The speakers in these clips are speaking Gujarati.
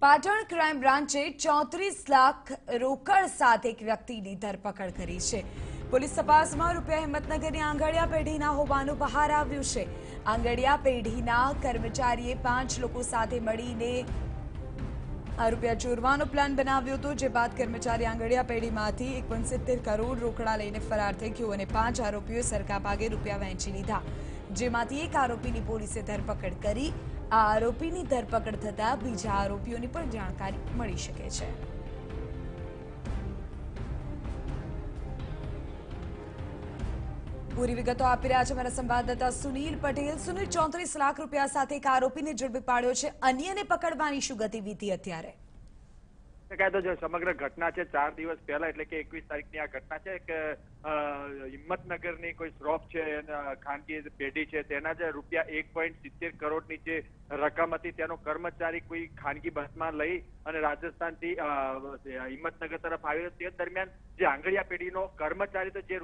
પાટણ ક્રાઇમ બ્રાન્ચે 34 લાખ રોકડ સાથે એક વ્યક્તિની ધરપકડ કરી છે। પોલીસ તપાસમાં રૂપિયા હિંમતનગરની આંગડિયા પેઢીના હોવાનું બહાર આવ્યું છે। આંગડિયા પેઢીના કર્મચારીએ 5 લોકો સાથે મળીને આ રૂપિયા ચોરવાનો પ્લાન બનાવ્યો હતો, જે બાદ કર્મચારી આંગડિયા પેઢીમાંથી 1.70 કરોડ રોકડા લઈને ફરાર થઈ ગયો અને 5 આરોપીઓએ સરખા ભાગે રૂપિયા વહેંચી લીધા, જેમાંથી એક આરોપીની પોલીસે ધરપકડ કરી। આ આરોપીની ધરપકડ થતા બીજા આરોપીઓની પણ જાણકારી મળી શકે છે। પૂરી વિગતો આપી રહ્યા છે મારા સંવાદદાતા સુનિલ પટેલ। સુનિલ, 34 લાખ રૂપિયા સાથે એક આરોપીને ઝડપી પાડ્યો છે, અન્યને પકડવાની શું ગતિવિધિ અત્યારે? તો જો સમગ્ર ઘટના છે 4 દિવસ પહેલા, એટલે કે 21 તારીખની આ ઘટના છે કે હિંમતનગરની કોઈ શોપ છે, ખાનગી પેઢી છે, તેના જે રૂપિયા 1.70 કરોડની જે રકમ હતી તેનો કર્મચારી કોઈ ખાનગી બસમાં લઈ અને રાજસ્થાનથી હિંમતનગર તરફ આવ્યો। તે દરમિયાન જે આંગડિયા પેઢીનો કર્મચારી તો જે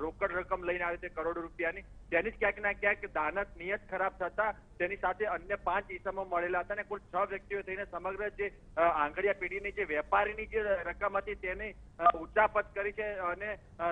રોકડ રકમ લઈને આવ્યો તે કરોડો રૂપિયાની, તેની જ ક્યાંક ના ક્યાંક દાનત નિયત ખરાબ થતા તેની સાથે અન્ય 5 ઈસમો મળેલા હતા અને કુલ 6 વ્યક્તિઓ થઈને સમગ્ર જે આંગડિયા પેઢીની જે વેપારીની જે રકમ હતી તેની ઉચાપત કરી છે અને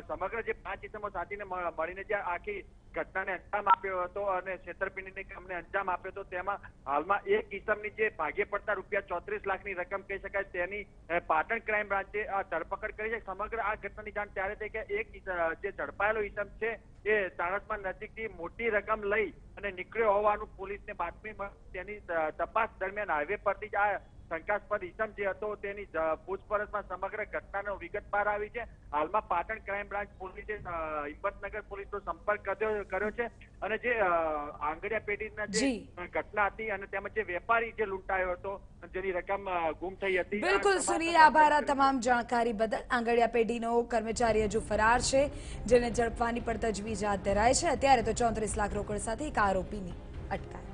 સમગ્ર જે 5 ઈસમો સાથીને મળીને જે આખી ઘટનાને અંજામ આપ્યો હતો અને છેતરપિંડીની કામને અંજામ આપ્યો હતો, તેમાં હાલમાં એક ઈસમની જે ભાગે પડતા રૂપિયા 34 લાખની રકમ કહી શકાય તેની પાટણ ક્રાઇમ બ્રાન્ચે ધરપકડ કરી છે। સમગ્ર આ ઘટનાની જાણ ત્યારે થઈ કે એક જે ઝડપાયેલો ઈસમ છે એ ચાણસ્મા નજીકથી મોટી રકમ લઈ અને નીકળ્યો હોવાનું પોલીસને બાતમી મળી। તેની તપાસ દરમિયાન હાઈવે પરથી જ આ શંકાસ્પદ ઈસમ જે હતો તેની પૂછપરછમાં સમગ્ર ઘટનાનો વિગત બહાર આવી છે। હાલમાં પાટણ ક્રાઇમ બ્રાન્ચ પોલીસે હિંમતનગર પોલીસનો સંપર્ક કર્યો છે અને જે આંગડિયા પેઢીના જે ઘટના હતી અને તેમજ જે વેપારી જે લૂંટાયો હતો જેની રકમ ગુમ થઈ હતી। બિલકુલ સુનિલ, આભાર આ તમામ જાણકારી બદલ। આંગડિયા પેઢીનો કર્મચારી હજુ ફરાર છે, જેને ઝડપવાની પણ તજવીજ હાથ ધરાય છે। અત્યારે તો 34 લાખ રોકડ સાથે એક આરોપીની અટકાયત।